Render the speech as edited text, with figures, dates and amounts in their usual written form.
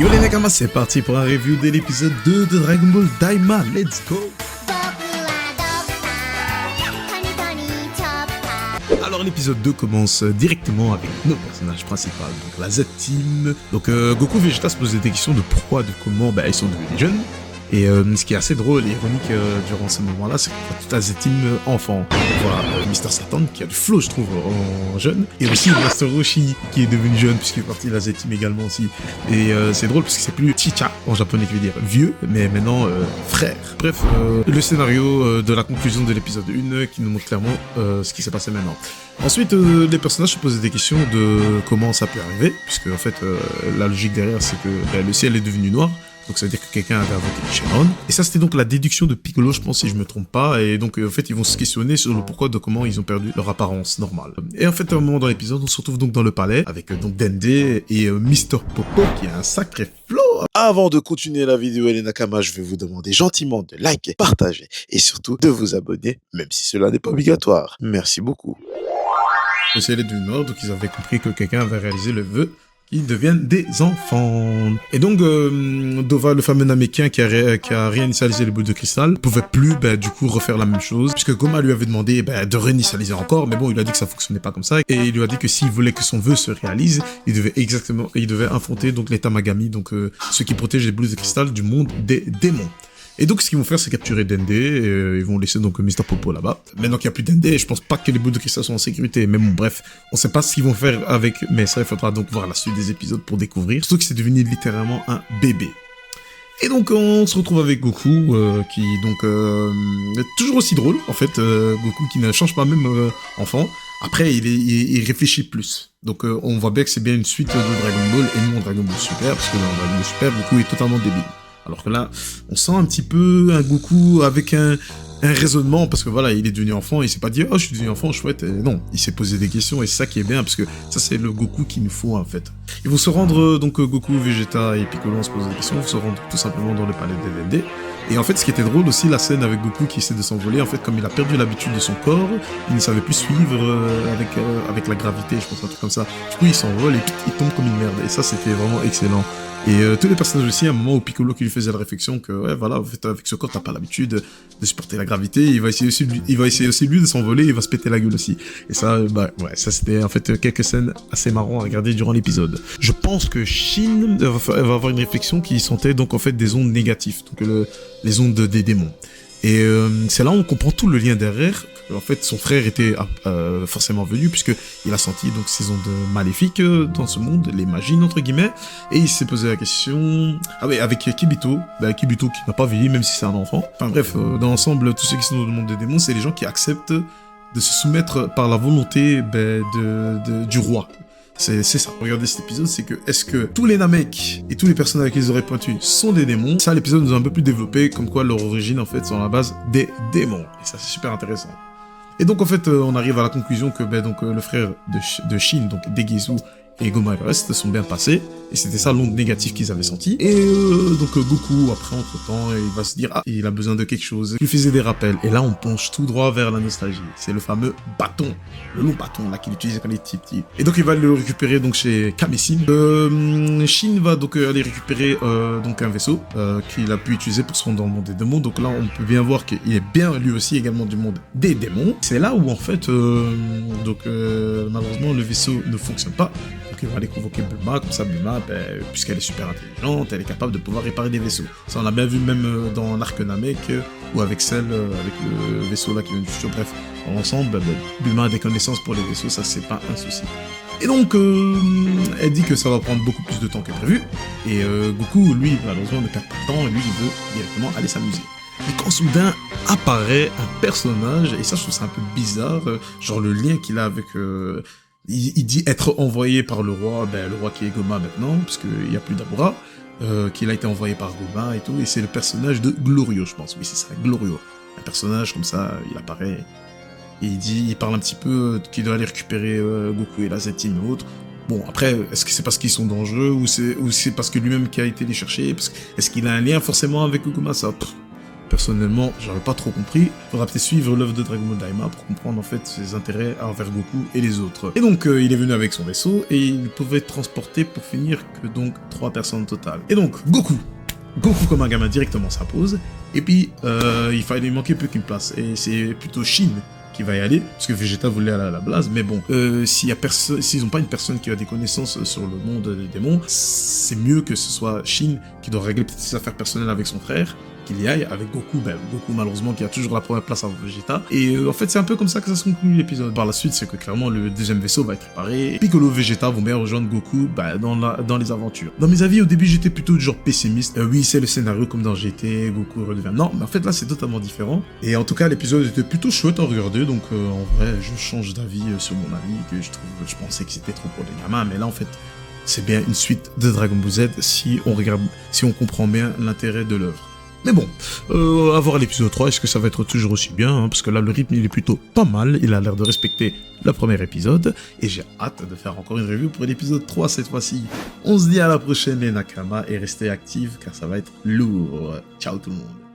Yo les Nakamas, c'est parti pour un review de l'épisode 2 de Dragon Ball Daima, let's go. Alors l'épisode 2 commence directement avec nos personnages principaux, donc la Z-Team. Donc Goku et Vegeta se posaient des questions de pourquoi, de comment ils sont devenus jeunes. Et ce qui est assez drôle et ironique durant ce moment-là, c'est qu'on voit toute la Z-Team enfant. On voit Mr. Satan qui a du flow, je trouve, en jeune. Et aussi Master Roshi qui est devenu jeune puisqu'il est parti de la Z-Team également aussi. Et c'est drôle parce que c'est plus Chicha en japonais qui veut dire vieux, mais maintenant frère. Bref, le scénario de la conclusion de l'épisode 1 qui nous montre clairement ce qui s'est passé maintenant. Ensuite, les personnages se posaient des questions de comment ça peut arriver, puisque en fait, la logique derrière, c'est que le ciel est devenu noir. Donc ça veut dire que quelqu'un avait inventé les Shenron. Et ça, c'était donc la déduction de Piccolo, je pense, si je me trompe pas. Et donc, en fait, ils vont se questionner sur le pourquoi de comment ils ont perdu leur apparence normale. Et en fait, à un moment dans l'épisode, on se retrouve donc dans le palais avec donc Dende et Mister Popo qui a un sacré flow. Avant de continuer la vidéo, les Nakamas, je vais vous demander gentiment de liker, partager et surtout de vous abonner, même si cela n'est pas obligatoire. Merci beaucoup. Le ciel est du nord, donc ils avaient compris que quelqu'un avait réalisé le vœu. Ils deviennent des enfants. Et donc, Dova, le fameux Namekian qui a réinitialisé les boules de cristal, pouvait plus, du coup, refaire la même chose, puisque Goma lui avait demandé, de réinitialiser encore, mais bon, il a dit que ça fonctionnait pas comme ça, et il lui a dit que s'il voulait que son vœu se réalise, il devait affronter, donc, les Tamagami, donc, ceux qui protègent les boules de cristal du monde des démons. Et donc, ce qu'ils vont faire, c'est capturer Dende, et ils vont laisser donc Mister Popo là-bas. Maintenant qu'il n'y a plus Dende, je pense pas que les boules de cristal sont en sécurité, mais bon, bref, on sait pas ce qu'ils vont faire avec, mais ça, il faudra donc voir la suite des épisodes pour découvrir. Surtout que c'est devenu littéralement un bébé. Et donc, on se retrouve avec Goku, qui donc est toujours aussi drôle, en fait, Goku qui ne change pas même enfant. Après, il réfléchit plus. Donc, on voit bien que c'est bien une suite de Dragon Ball, et non Dragon Ball Super, parce que dans Dragon Ball Super, Goku est totalement débile. Alors que là, on sent un petit peu un Goku avec un raisonnement, parce que voilà, il est devenu enfant, il s'est pas dit « Oh, je suis devenu enfant, chouette ». Non, il s'est posé des questions, et c'est ça qui est bien, parce que ça, c'est le Goku qu'il nous faut, en fait. Ils vont se rendre, donc Goku, Vegeta et Piccolo, on se pose des questions, ils vont se rendre tout simplement dans le palais des Dende. Et en fait, ce qui était drôle aussi, la scène avec Goku qui essaie de s'envoler, en fait, comme il a perdu l'habitude de son corps, il ne savait plus suivre avec la gravité, je pense, un truc comme ça. Du coup, il s'envole et il tombe comme une merde, et ça, c'était vraiment excellent. Et tous les personnages aussi, à un moment où Piccolo qui lui faisait la réflexion que ouais voilà, en fait, avec ce corps t'as pas l'habitude de supporter la gravité, il va essayer aussi lui de s'envoler, il va se péter la gueule aussi. Et ça, ouais, ça c'était en fait quelques scènes assez marrantes à regarder durant l'épisode. Je pense que Shin va avoir une réflexion qui sentait donc en fait des ondes négatives, donc les ondes des démons. Et c'est là où on comprend tout le lien derrière. En fait, son frère était forcément venu puisque il a senti donc ces ondes maléfiques dans ce monde, les magines entre guillemets, et il s'est posé la question. Ah ouais, avec Kibito, Kibito qui n'a pas vieilli même si c'est un enfant. Enfin bref, dans l'ensemble, tous ceux qui sont dans le monde des démons, c'est les gens qui acceptent de se soumettre par la volonté du roi. C'est ça. Regardez cet épisode, c'est que est-ce que tous les Namek et tous les personnages avec les oreilles pointues sont des démons? Ça, l'épisode nous a un peu plus développé, comme quoi leur origine en fait sont à la base des démons. Et ça, c'est super intéressant. Et donc en fait, on arrive à la conclusion que donc le frère de Shin, donc Degizu et Goma et le reste sont bien passés. Et c'était ça l'onde négative qu'ils avaient senti. Et donc Goku, après, entre-temps, il va se dire « Ah, il a besoin de quelque chose. » Il lui faisait des rappels. Et là, on penche tout droit vers la nostalgie. C'est le fameux bâton. Le long bâton, là, qu'il utilisait quand il était petit. Et donc, il va le récupérer donc chez Kame-Sin. Shin va donc aller récupérer donc un vaisseau qu'il a pu utiliser pour se rendre dans le monde des démons. Donc là, on peut bien voir qu'il est bien, lui aussi, également du monde des démons. C'est là où, en fait, malheureusement, le vaisseau ne fonctionne pas. Donc il va aller convoquer Bulma, comme ça Bulma, puisqu'elle est super intelligente, elle est capable de pouvoir réparer des vaisseaux. Ça on l'a bien vu même dans l'arc Namek, ou avec avec le vaisseau là qui vient du futur, bref, ensemble, Bulma a des connaissances pour les vaisseaux, ça c'est pas un souci. Et donc, elle dit que ça va prendre beaucoup plus de temps que prévu, et Goku, lui, malheureusement, ne perd pas de temps, et lui, il veut directement aller s'amuser. Et quand soudain apparaît un personnage, et ça je trouve ça un peu bizarre, genre le lien qu'il a avec... Il dit être envoyé par le roi qui est Goma maintenant, parce qu'il n'y a plus d'Amura, qu'il a été envoyé par Goma et tout, et c'est le personnage de Glorio, je pense, oui c'est ça, Glorio. Un personnage comme ça, il apparaît, et il parle un petit peu qu'il doit aller récupérer Goku et la Z-Team et autres. Bon, après, est-ce que c'est parce qu'ils sont dangereux, ou c'est parce que lui-même qui a été les chercher, est-ce qu'il a un lien forcément avec Goma, ça personnellement, j'avais pas trop compris. Faudra peut-être suivre l'œuvre de Dragon Ball Daima pour comprendre en fait ses intérêts envers Goku et les autres. Et donc, il est venu avec son vaisseau et il pouvait transporter pour finir que donc 3 personnes au total. Et donc, Goku comme un gamin directement s'impose, et puis il manquait plus qu'une place, et c'est plutôt Shin qui va y aller, parce que Vegeta voulait aller à la base, mais bon, s'ils n'ont pas une personne qui a des connaissances sur le monde des démons, c'est mieux que ce soit Shin qui doit régler peut-être ses affaires personnelles avec son frère, qu'il y aille avec Goku, Goku malheureusement qui a toujours la première place avant Vegeta, et en fait c'est un peu comme ça que ça se conclut l'épisode. Par la suite c'est que clairement le deuxième vaisseau va être préparé, et Piccolo et Vegeta vont bien rejoindre Goku dans les aventures. Dans mes avis au début j'étais plutôt du genre pessimiste, oui c'est le scénario comme dans GT, Goku redevient... Non, mais en fait là c'est totalement différent, et en tout cas l'épisode était plutôt chouette à regarder, donc en vrai je change d'avis sur mon avis, que je pensais que c'était trop pour les gamins, mais là en fait c'est bien une suite de Dragon Ball Z si on comprend bien l'intérêt de l'œuvre. Mais bon, à voir l'épisode 3, est-ce que ça va être toujours aussi bien, hein, parce que là le rythme il est plutôt pas mal, il a l'air de respecter le premier épisode, et j'ai hâte de faire encore une review pour l'épisode 3 cette fois-ci. On se dit à la prochaine les Nakama, et restez actifs car ça va être lourd. Ciao tout le monde.